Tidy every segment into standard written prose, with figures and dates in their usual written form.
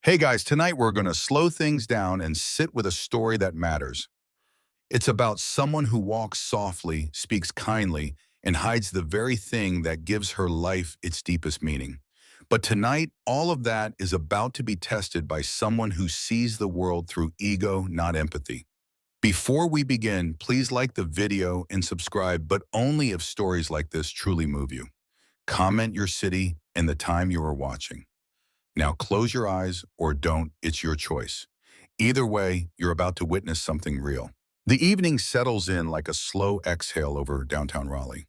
Hey guys, tonight we're going to slow things down and sit with a story that matters. It's about someone who walks softly, speaks kindly, and hides the very thing that gives her life its deepest meaning. But tonight, all of that is about to be tested by someone who sees the world through ego, not empathy. Before we begin, please like the video and subscribe, but only if stories like this truly move you. Comment your city and the time you are watching. Now close your eyes or don't, it's your choice. Either way, you're about to witness something real. The evening settles in like a slow exhale over downtown Raleigh.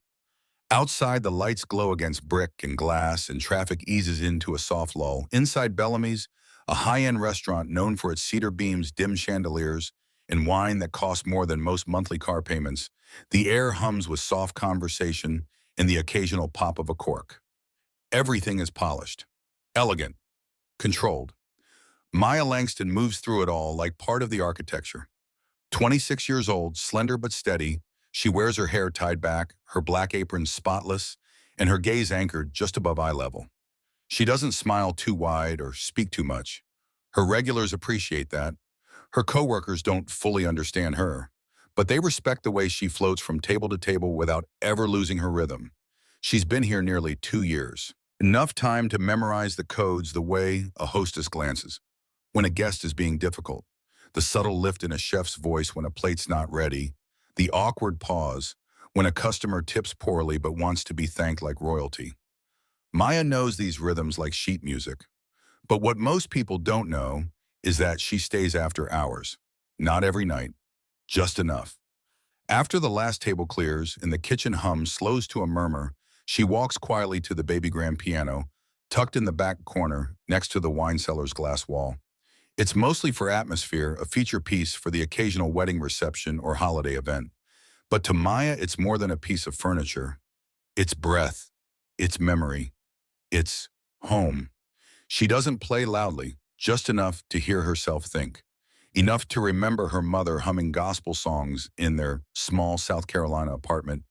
Outside, the lights glow against brick and glass and traffic eases into a soft lull. Inside Bellamy's, a high-end restaurant known for its cedar beams, dim chandeliers, and wine that costs more than most monthly car payments, the air hums with soft conversation and the occasional pop of a cork. Everything is polished, elegant, controlled. Maya Langston moves through it all like part of the architecture. 26 years old, slender but steady, she wears her hair tied back, her black apron spotless, and her gaze anchored just above eye level. She doesn't smile too wide or speak too much. Her regulars appreciate that. Her coworkers don't fully understand her, but they respect the way she floats from table to table without ever losing her rhythm. She's been here nearly 2 years. Enough time to memorize the codes the way a hostess glances when a guest is being difficult, the subtle lift in a chef's voice when a plate's not ready, the awkward pause when a customer tips poorly but wants to be thanked like royalty. Maya knows these rhythms like sheet music, but what most people don't know is that she stays after hours. Not every night, just enough. After the last table clears and the kitchen hum slows to a murmur, she walks quietly to the baby grand piano, tucked in the back corner next to the wine cellar's glass wall. It's mostly for atmosphere, a feature piece for the occasional wedding reception or holiday event. But to Maya, it's more than a piece of furniture. It's breath, it's memory, it's home. She doesn't play loudly, just enough to hear herself think. Enough to remember her mother humming gospel songs in their small South Carolina apartment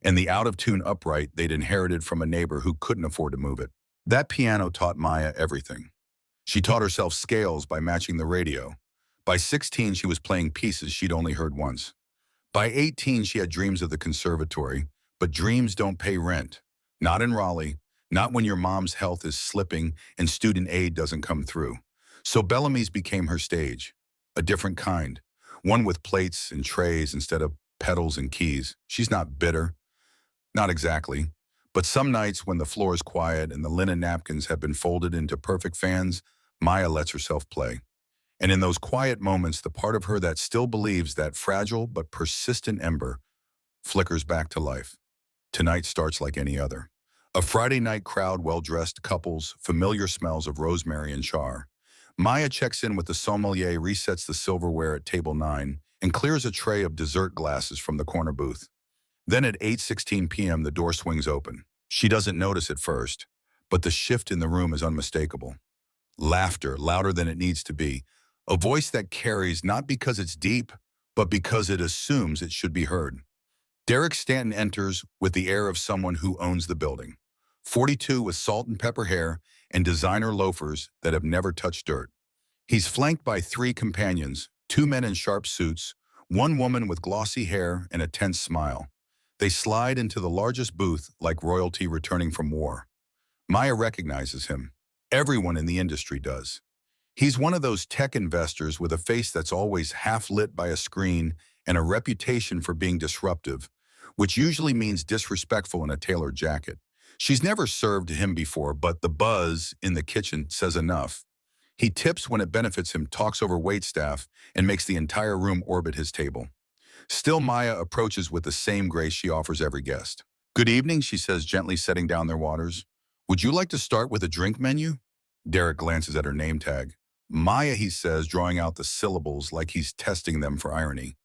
and the out-of-tune upright they'd inherited from a neighbor who couldn't afford to move it. That piano taught Maya everything. She taught herself scales by matching the radio. By 16, she was playing pieces she'd only heard once. By 18, she had dreams of the conservatory, but dreams don't pay rent. Not in Raleigh, not when your mom's health is slipping and student aid doesn't come through. So Bellamy's became her stage, a different kind, one with plates and trays instead of pedals and keys. She's not bitter, not exactly. But some nights when the floor is quiet and the linen napkins have been folded into perfect fans, Maya lets herself play. And in those quiet moments, the part of her that still believes that fragile but persistent ember flickers back to life. Tonight starts like any other. A Friday night crowd, well-dressed couples, familiar smells of rosemary and char. Maya checks in with the sommelier, resets the silverware at table 9, and clears a tray of dessert glasses from the corner booth. Then at 8:16 p.m., the door swings open. She doesn't notice at first, but the shift in the room is unmistakable. Laughter, louder than it needs to be. A voice that carries not because it's deep, but because it assumes it should be heard. Derek Stanton enters with the air of someone who owns the building. 42 with salt and pepper hair and designer loafers that have never touched dirt. He's flanked by 3 companions, 2 men in sharp suits, 1 woman with glossy hair and a tense smile. They slide into the largest booth like royalty returning from war. Maya recognizes him. Everyone in the industry does. He's one of those tech investors with a face that's always half lit by a screen and a reputation for being disruptive, which usually means disrespectful in a tailored jacket. She's never served him before, but the buzz in the kitchen says enough. He tips when it benefits him, talks over waitstaff, and makes the entire room orbit his table. Still, Maya approaches with the same grace she offers every guest. "Good evening," she says, gently setting down their waters. "Would you like to start with a drink menu?" Derek glances at her name tag. "Maya," he says, drawing out the syllables like he's testing them for irony.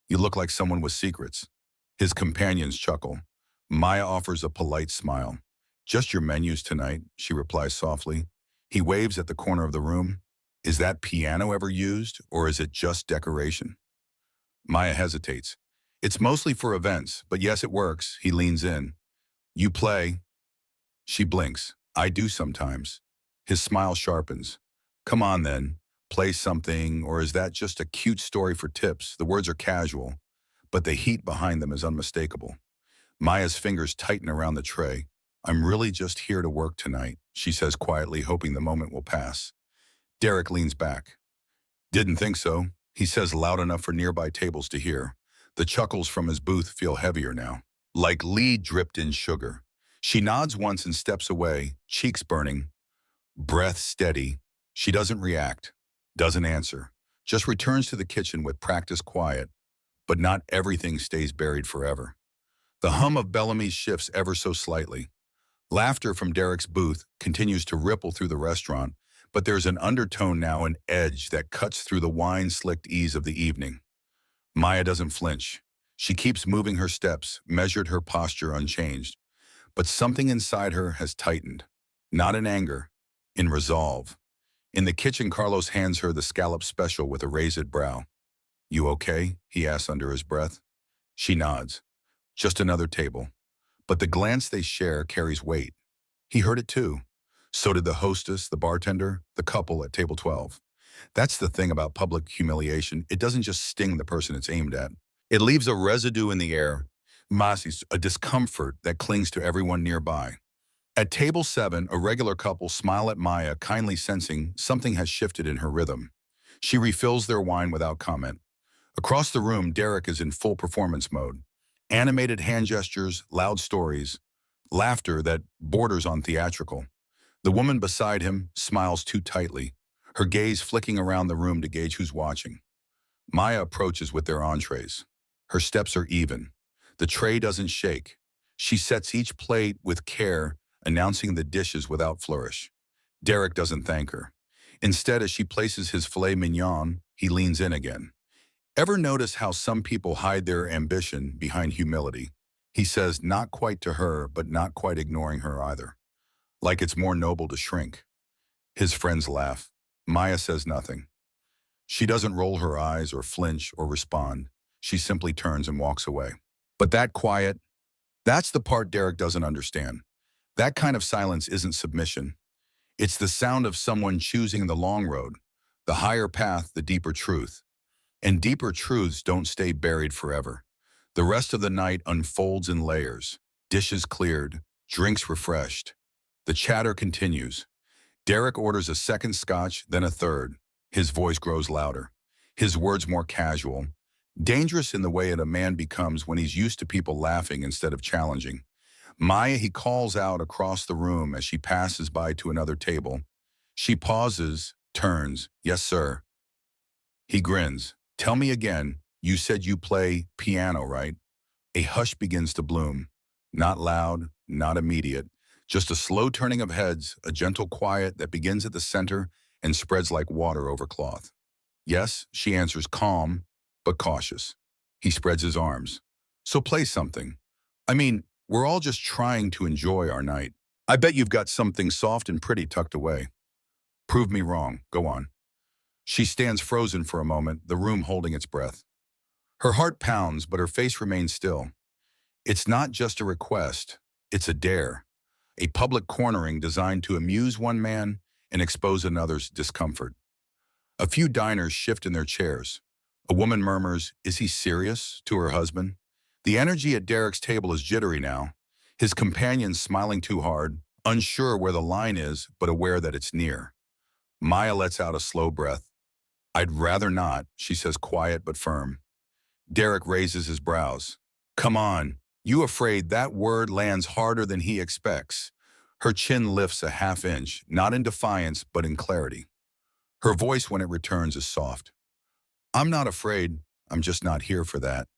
"You look like someone with secrets." His companions chuckle. Maya offers a polite smile. "Just your menus tonight," she replies softly. He waves at the corner of the room. "Is that piano ever used, or is it just decoration?" Maya hesitates. "It's mostly for events, but yes, it works." He leans in. "You play?" She blinks. "I do sometimes." His smile sharpens. Come on then, play something, or is that just a cute story for tips? The words are casual, but the heat behind them is unmistakable. Maya's fingers tighten around the tray. I'm really just here to work tonight, she says quietly, hoping the moment will pass. Derek leans back. Didn't think so, he says loud enough for nearby tables to hear. The chuckles from his booth feel heavier now, like lead dripped in sugar. She nods once and steps away, cheeks burning, breath steady. She doesn't react, doesn't answer, just returns to the kitchen with practiced quiet, but not everything stays buried forever. The hum of Bellamy's shifts ever so slightly. Laughter from Derek's booth continues to ripple through the restaurant, but there's an undertone now, an edge that cuts through the wine-slicked ease of the evening. Maya doesn't flinch. She keeps moving her steps, measured, her posture unchanged. But something inside her has tightened. Not in anger, in resolve. In the kitchen, Carlos hands her the scallop special with a raised brow. You okay? He asks under his breath. She nods. Just another table. But the glance they share carries weight. He heard it too. So did the hostess, the bartender, the couple at table 12. That's the thing about public humiliation. It doesn't just sting the person it's aimed at. It leaves a residue in the air, masis, a discomfort that clings to everyone nearby. At table 7, a regular couple smile at Maya, kindly sensing something has shifted in her rhythm. She refills their wine without comment. Across the room, Derek is in full performance mode. Animated hand gestures, loud stories, laughter that borders on theatrical. The woman beside him smiles too tightly, her gaze flicking around the room to gauge who's watching. Maya approaches with their entrees. Her steps are even. The tray doesn't shake. She sets each plate with care, announcing the dishes without flourish. Derek doesn't thank her. Instead, as she places his filet mignon, he leans in again. Ever notice how some people hide their ambition behind humility? He says, not quite to her, but not quite ignoring her either. Like it's more noble to shrink. His friends laugh. Maya says nothing. She doesn't roll her eyes or flinch or respond. She simply turns and walks away. But that quiet, that's the part Derek doesn't understand. That kind of silence isn't submission. It's the sound of someone choosing the long road, the higher path, the deeper truth. And deeper truths don't stay buried forever. The rest of the night unfolds in layers. Dishes cleared, drinks refreshed. The chatter continues. Derek orders a second scotch, then a third. His voice grows louder. His words more casual. Dangerous in the way that a man becomes when he's used to people laughing instead of challenging. Maya, he calls out across the room as she passes by to another table. She pauses, turns. Yes, sir. He grins. Tell me again, you said you play piano, right? A hush begins to bloom. Not loud, not immediate. Just a slow turning of heads, a gentle quiet that begins at the center and spreads like water over cloth. Yes, she answers, calm, but cautious. He spreads his arms. So play something. I mean, we're all just trying to enjoy our night. I bet you've got something soft and pretty tucked away. Prove me wrong. Go on. She stands frozen for a moment, the room holding its breath. Her heart pounds, but her face remains still. It's not just a request, it's a dare. A public cornering designed to amuse one man and expose another's discomfort. A few diners shift in their chairs. A woman murmurs, "Is he serious?" to her husband. The energy at Derek's table is jittery now. His companion's smiling too hard, unsure where the line is, but aware that it's near. Maya lets out a slow breath. I'd rather not, she says, quiet but firm. Derek raises his brows. Come on, you afraid? That word lands harder than he expects. Her chin lifts a half inch, not in defiance, but in clarity. Her voice, when it returns, is soft. I'm not afraid, I'm just not here for that.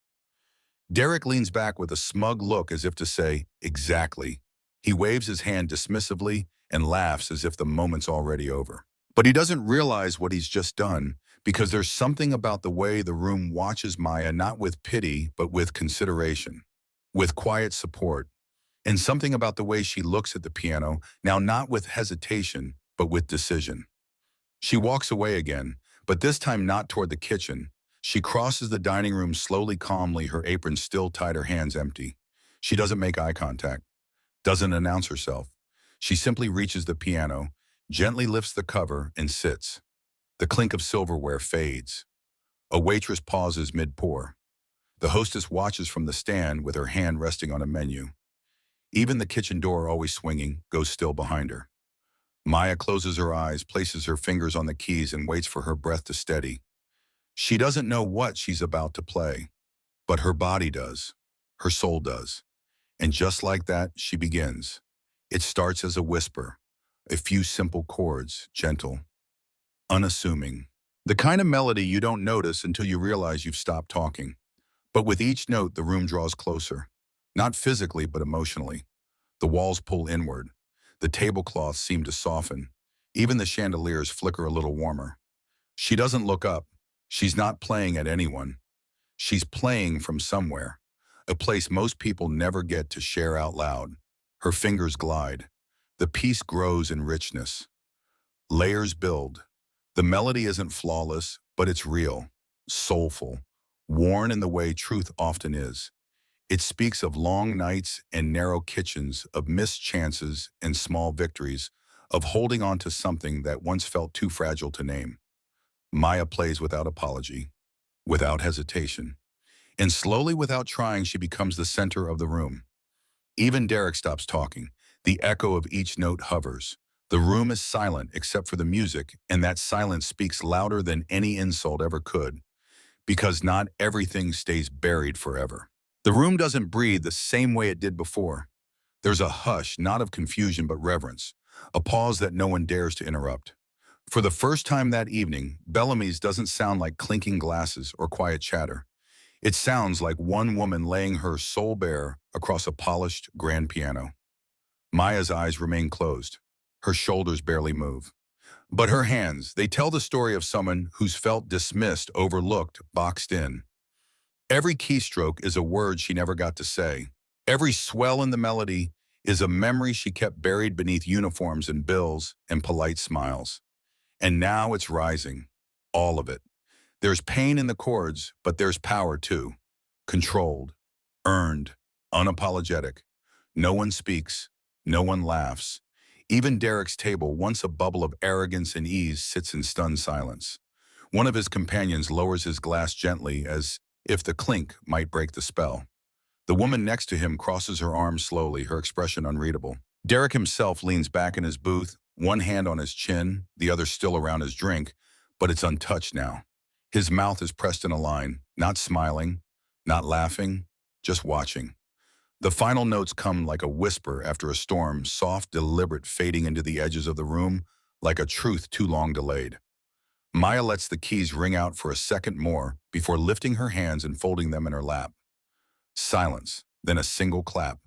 Derek leans back with a smug look as if to say, exactly. He waves his hand dismissively and laughs as if the moment's already over. But he doesn't realize what he's just done, because there's something about the way the room watches Maya, not with pity, but with consideration, with quiet support, and something about the way she looks at the piano, now not with hesitation, but with decision. She walks away again, but this time not toward the kitchen. She crosses the dining room slowly, calmly, her apron still tied, her hands empty. She doesn't make eye contact, doesn't announce herself. She simply reaches the piano, gently lifts the cover, and sits. The clink of silverware fades. A waitress pauses mid-pour. The hostess watches from the stand with her hand resting on a menu. Even the kitchen door, always swinging, goes still behind her. Maya closes her eyes, places her fingers on the keys, and waits for her breath to steady. She doesn't know what she's about to play, but her body does. Her soul does. And just like that, she begins. It starts as a whisper, a few simple chords, gentle, unassuming. The kind of melody you don't notice until you realize you've stopped talking. But with each note, the room draws closer. Not physically, but emotionally. The walls pull inward. The tablecloths seem to soften. Even the chandeliers flicker a little warmer. She doesn't look up. She's not playing at anyone. She's playing from somewhere, a place most people never get to share out loud. Her fingers glide. The piece grows in richness. Layers build. The melody isn't flawless, but it's real, soulful, worn in the way truth often is. It speaks of long nights and narrow kitchens, of missed chances and small victories, of holding on to something that once felt too fragile to name. Maya plays without apology, without hesitation. And slowly, without trying, she becomes the center of the room. Even Derek stops talking. The echo of each note hovers. The room is silent except for the music, and that silence speaks louder than any insult ever could, because not everything stays buried forever. The room doesn't breathe the same way it did before. There's a hush, not of confusion but reverence, a pause that no one dares to interrupt. For the first time that evening, Bellamy's doesn't sound like clinking glasses or quiet chatter. It sounds like one woman laying her soul bare across a polished grand piano. Maya's eyes remain closed. Her shoulders barely move. But her hands, they tell the story of someone who's felt dismissed, overlooked, boxed in. Every keystroke is a word she never got to say. Every swell in the melody is a memory she kept buried beneath uniforms and bills and polite smiles. And now it's rising. All of it. There's pain in the chords, but there's power too. Controlled, earned, unapologetic. No one speaks. No one laughs. Even Derek's table, once a bubble of arrogance and ease, sits in stunned silence. One of his companions lowers his glass gently, as if the clink might break the spell. The woman next to him crosses her arms slowly, her expression unreadable. Derek himself leans back in his booth, one hand on his chin, the other still around his drink, but it's untouched now. His mouth is pressed in a line, not smiling, not laughing, just watching. The final notes come like a whisper after a storm, soft, deliberate, fading into the edges of the room like a truth too long delayed. Maya lets the keys ring out for a second more before lifting her hands and folding them in her lap. Silence, then a single clap,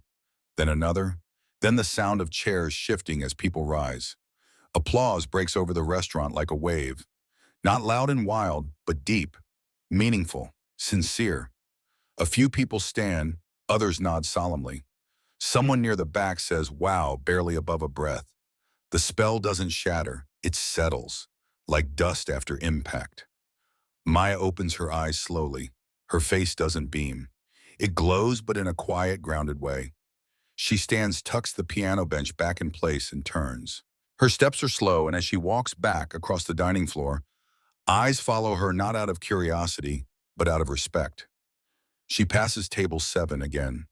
then another, then the sound of chairs shifting as people rise. Applause breaks over the restaurant like a wave. Not loud and wild, but deep, meaningful, sincere. A few people stand, others nod solemnly. Someone near the back says, "Wow," barely above a breath. The spell doesn't shatter, it settles, like dust after impact. Maya opens her eyes slowly. Her face doesn't beam. It glows, but in a quiet, grounded way. She stands, tucks the piano bench back in place, and turns. Her steps are slow, and as she walks back across the dining floor, eyes follow her not out of curiosity, but out of respect. She passes table 7 again.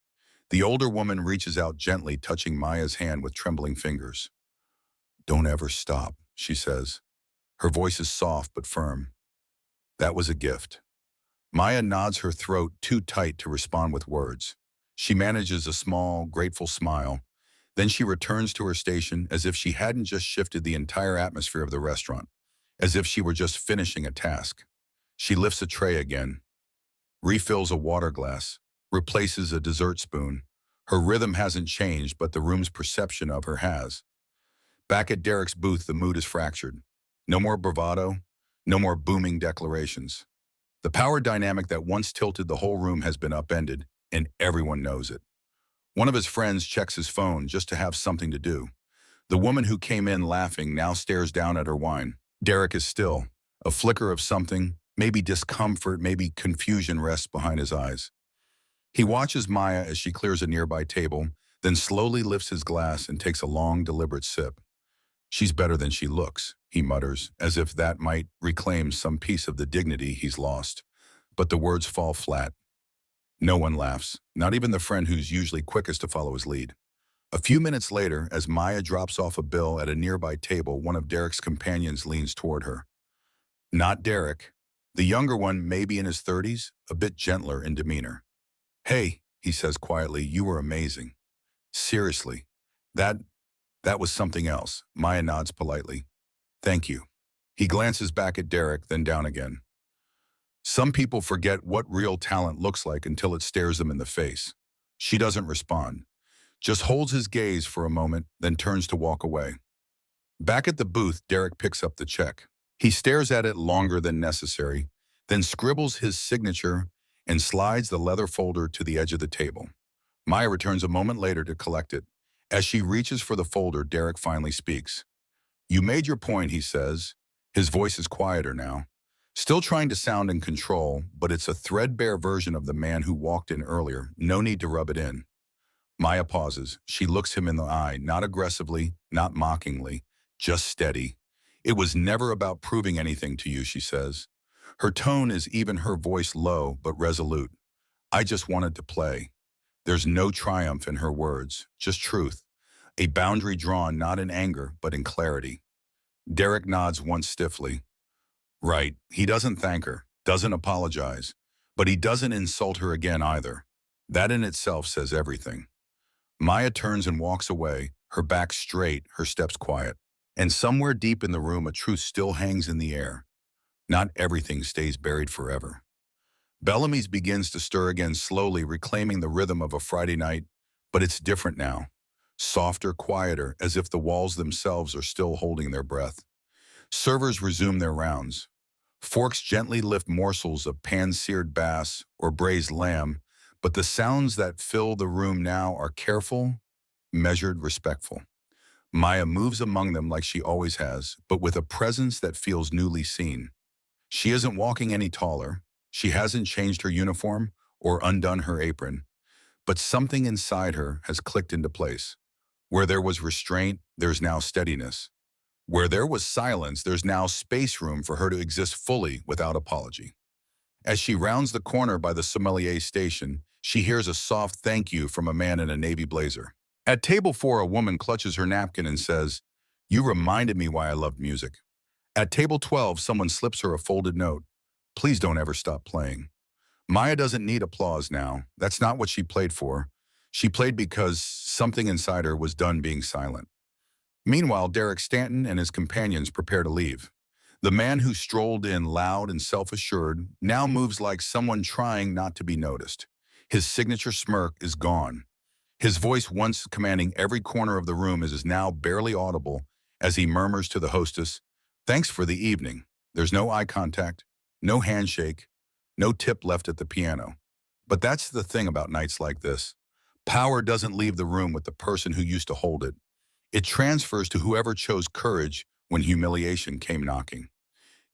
The older woman reaches out gently, touching Maya's hand with trembling fingers. "Don't ever stop," she says. Her voice is soft but firm. That was a gift. Maya nods, her throat too tight to respond with words. She manages a small, grateful smile. Then she returns to her station as if she hadn't just shifted the entire atmosphere of the restaurant, as if she were just finishing a task. She lifts a tray again, refills a water glass, replaces a dessert spoon. Her rhythm hasn't changed, but the room's perception of her has. Back at Derek's booth, the mood is fractured. No more bravado, no more booming declarations. The power dynamic that once tilted the whole room has been upended, and everyone knows it. One of his friends checks his phone just to have something to do. The woman who came in laughing now stares down at her wine. Derek is still. A flicker of something, maybe discomfort, maybe confusion, rests behind his eyes. He watches Maya as she clears a nearby table, then slowly lifts his glass and takes a long, deliberate sip. She's better than she looks, he mutters, as if that might reclaim some piece of the dignity he's lost. But the words fall flat. No one laughs, not even the friend who's usually quickest to follow his lead. A few minutes later, as Maya drops off a bill at a nearby table, one of Derek's companions leans toward her. Not Derek. The younger one, maybe in his 30s, a bit gentler in demeanor. Hey, he says quietly, you were amazing. Seriously. That, that was something else. Maya nods politely. Thank you. He glances back at Derek, then down again. Some people forget what real talent looks like until it stares them in the face. She doesn't respond, just holds his gaze for a moment, then turns to walk away. Back at the booth, Derek picks up the check. He stares at it longer than necessary, then scribbles his signature and slides the leather folder to the edge of the table. Maya returns a moment later to collect it. As she reaches for the folder, Derek finally speaks. You made your point, he says. His voice is quieter now. Still trying to sound in control, but it's a threadbare version of the man who walked in earlier. No need to rub it in. Maya pauses. She looks him in the eye, not aggressively, not mockingly, just steady. It was never about proving anything to you, she says. Her tone is even her voice low but resolute. I just wanted to play. There's no triumph in her words, just truth. A boundary drawn not in anger, but in clarity. Derek nods once stiffly. Right, he doesn't thank her, doesn't apologize, but he doesn't insult her again either. That in itself says everything. Maya turns and walks away, her back straight, her steps quiet. And somewhere deep in the room, a truth still hangs in the air. Not everything stays buried forever. Bellamy's begins to stir again slowly, reclaiming the rhythm of a Friday night, but it's different now. Softer, quieter, as if the walls themselves are still holding their breath. Servers resume their rounds. Forks gently lift morsels of pan-seared bass or braised lamb, but the sounds that fill the room now are careful, measured, respectful. Maya moves among them like she always has, but with a presence that feels newly seen. She isn't walking any taller. She hasn't changed her uniform or undone her apron, but something inside her has clicked into place. Where there was restraint, there's now steadiness. Where there was silence, there's now space room for her to exist fully without apology. As she rounds the corner by the sommelier station, she hears a soft thank you from a man in a navy blazer. At table 4, a woman clutches her napkin and says, "You reminded me why I loved music." At table 12, someone slips her a folded note. "Please don't ever stop playing." Maya doesn't need applause now. That's not what she played for. She played because something inside her was done being silent. Meanwhile, Derek Stanton and his companions prepare to leave. The man who strolled in loud and self-assured now moves like someone trying not to be noticed. His signature smirk is gone. His voice, once commanding every corner of the room, is now barely audible as he murmurs to the hostess, "Thanks for the evening." There's no eye contact, no handshake, no tip left at the piano. But that's the thing about nights like this. Power doesn't leave the room with the person who used to hold it. It transfers to whoever chose courage when humiliation came knocking.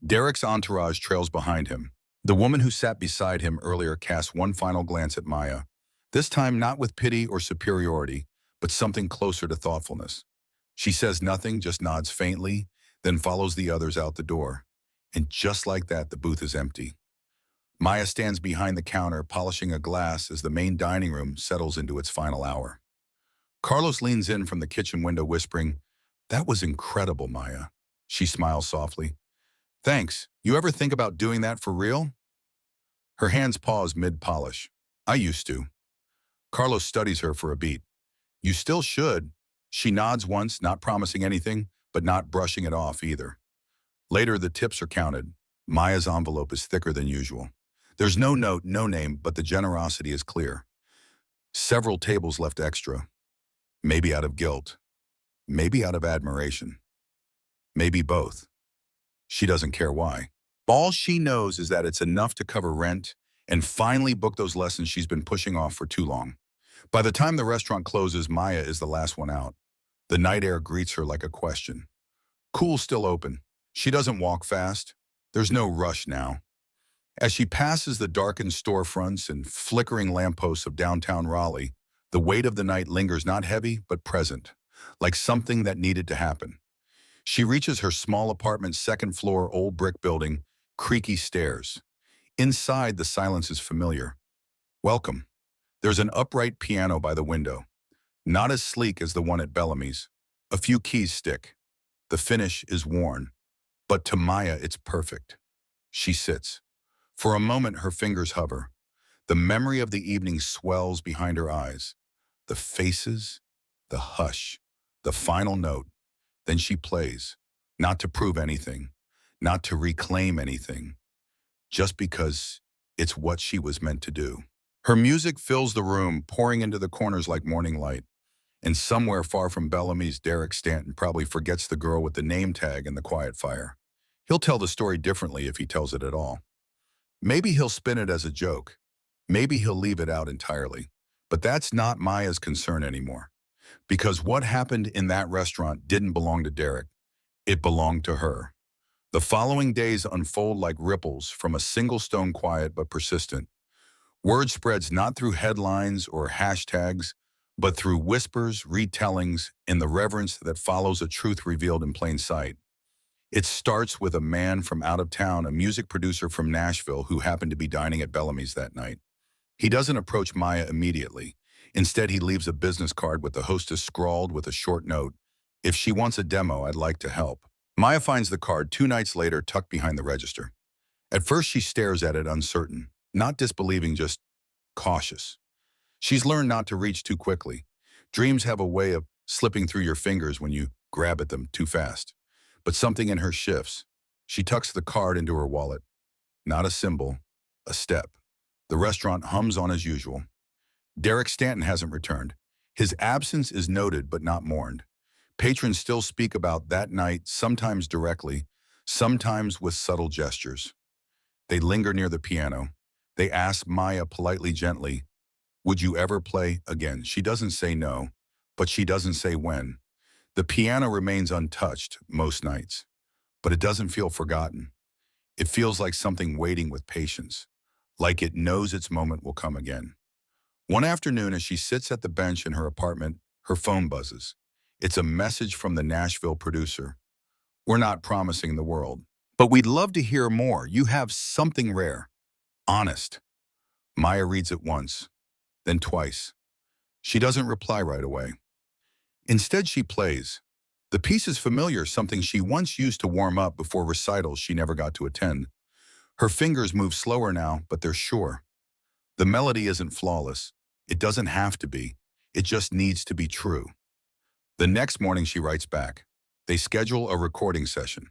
Derek's entourage trails behind him. The woman who sat beside him earlier casts one final glance at Maya, this time not with pity or superiority, but something closer to thoughtfulness. She says nothing, just nods faintly, then follows the others out the door. And just like that, the booth is empty. Maya stands behind the counter, polishing a glass as the main dining room settles into its final hour. Carlos leans in from the kitchen window, whispering, "That was incredible, Maya." She smiles softly. "Thanks. You ever think about doing that for real?" Her hands pause mid-polish. "I used to." Carlos studies her for a beat. "You still should." She nods once, not promising anything, but not brushing it off either. Later, the tips are counted. Maya's envelope is thicker than usual. There's no note, no name, but the generosity is clear. Several tables left extra. Maybe out of guilt. Maybe out of admiration. Maybe both. She doesn't care why. All she knows is that it's enough to cover rent and finally book those lessons she's been pushing off for too long. By the time the restaurant closes, Maya is the last one out. The night air greets her like a question. Cool's still open. She doesn't walk fast. There's no rush now. As she passes the darkened storefronts and flickering lampposts of downtown Raleigh, the weight of the night lingers, not heavy, but present, like something that needed to happen. She reaches her small apartment's second floor old brick building, creaky stairs. Inside, the silence is familiar. Welcome. There's an upright piano by the window, not as sleek as the one at Bellamy's. A few keys stick. The finish is worn, but to Maya it's perfect. She sits. For a moment her fingers hover. The memory of the evening swells behind her eyes. The faces, the hush, the final note. Then she plays, not to prove anything, not to reclaim anything, just because it's what she was meant to do. Her music fills the room, pouring into the corners like morning light. And somewhere far from Bellamy's, Derek Stanton probably forgets the girl with the name tag and the quiet fire. He'll tell the story differently if he tells it at all. Maybe he'll spin it as a joke. Maybe he'll leave it out entirely. But that's not Maya's concern anymore. Because what happened in that restaurant didn't belong to Derek. It belonged to her. The following days unfold like ripples from a single stone, quiet but persistent. Word spreads not through headlines or hashtags, but through whispers, retellings, and the reverence that follows a truth revealed in plain sight. It starts with a man from out of town, a music producer from Nashville who happened to be dining at Bellamy's that night. He doesn't approach Maya immediately. Instead, he leaves a business card with the hostess scrawled with a short note, "If she wants a demo, I'd like to help." Maya finds the card 2 nights later tucked behind the register. At first, she stares at it uncertain, not disbelieving, just cautious. She's learned not to reach too quickly. Dreams have a way of slipping through your fingers when you grab at them too fast. But something in her shifts. She tucks the card into her wallet. Not a symbol, a step. The restaurant hums on as usual. Derek Stanton hasn't returned. His absence is noted but not mourned. Patrons still speak about that night, sometimes directly, sometimes with subtle gestures. They linger near the piano. They ask Maya politely, gently, "Would you ever play again?" She doesn't say no, but she doesn't say when. The piano remains untouched most nights, but it doesn't feel forgotten. It feels like something waiting with patience, like it knows its moment will come again. One afternoon, as she sits at the bench in her apartment, her phone buzzes. It's a message from the Nashville producer. "We're not promising the world, but we'd love to hear more. You have something rare. Honest." Maya reads it once, then twice. She doesn't reply right away. Instead, she plays. The piece is familiar, something she once used to warm up before recitals she never got to attend. Her fingers move slower now, but they're sure. The melody isn't flawless. It doesn't have to be. It just needs to be true. The next morning, she writes back. They schedule a recording session.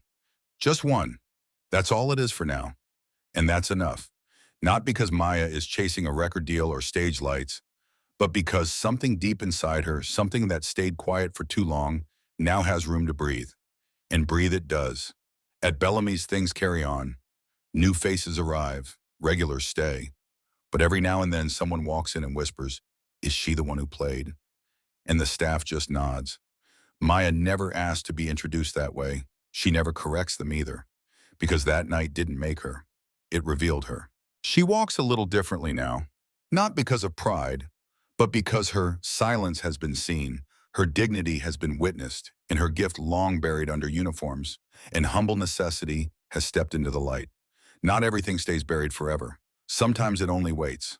Just one. That's all it is for now. And that's enough. Not because Maya is chasing a record deal or stage lights, but because something deep inside her, something that stayed quiet for too long, now has room to breathe. And breathe it does. At Bellamy's, things carry on. New faces arrive, regulars stay. But every now and then someone walks in and whispers, "Is she the one who played?" And the staff just nods. Maya never asked to be introduced that way. She never corrects them either, because that night didn't make her. It revealed her. She walks a little differently now, not because of pride, but because her silence has been seen, her dignity has been witnessed, and her gift long buried under uniforms, and humble necessity has stepped into the light. Not everything stays buried forever. Sometimes it only waits.